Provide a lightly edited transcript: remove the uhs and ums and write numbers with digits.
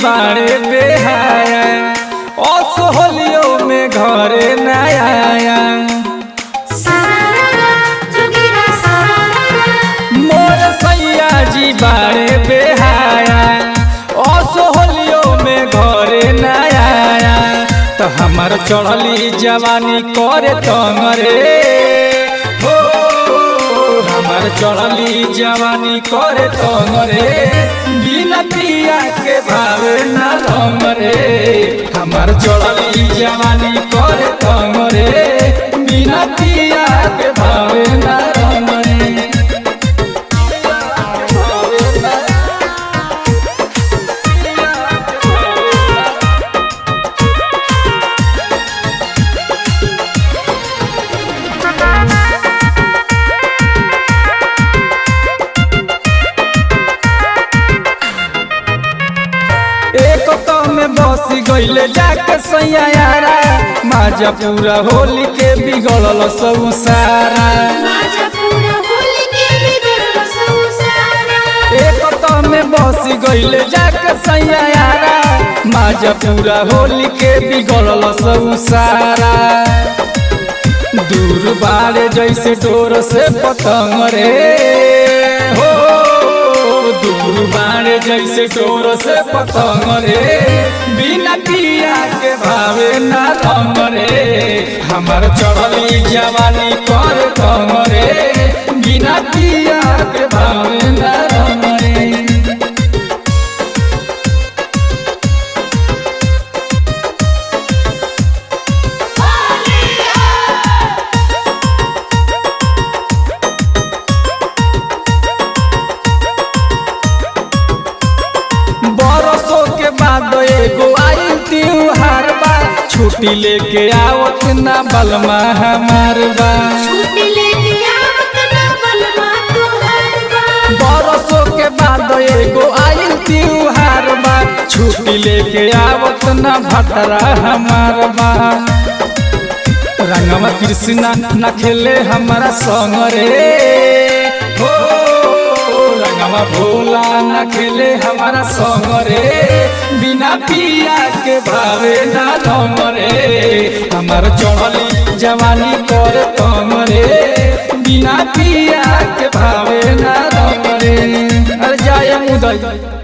बाड़े बेहाया असोहलियों में घरे न आया। मोर सैया जी बाड़े बेहाया असोहलियों में घरे न आया। तो हमार चढ़ली जवानी करे तंगरे हो, हमार चढ़ली जवानी करे तंगरे बिना पिया के भावे न रंगरे। हमार चढ़ली जवानी करे तंगरे बिना पिया के भावे न रंगरे। एक तो में बस गईले जाके सैया यारा माजा पूरा होली के बिगड़ल सब सारा। एक तो में बस गईले जाके सैया यारा माजा पूरा होली के बिगड़ल सब सारा। दूर बारे जैसे डोर से पतंग रे हो, दूर बारे जैसे डोर से पतंग रे बिना पिया के भावे न रंग रे। हमार चढ़ली जवानी कर तंग रे बिना पिया के भावे न रंग रे। बरसों के बाद एगो आइल त्योहार बा छुट्टी लेके आवत ना बलमा हमार बा। बरसों के बाद एगो आइल त्योहार बा छुट्टी लेके आवत ना भतरा हमार बा। रंगवा कृष्णा न खेले हमारा संग रे हो, रंगवा भोला न खेले हमारा संग रे बिना पिया के भावे ना रंग रे। हमार चढ़ली जवानी कर तंग रे बिना पिया के भावे ना रंग रे। अरे जाए मुदई।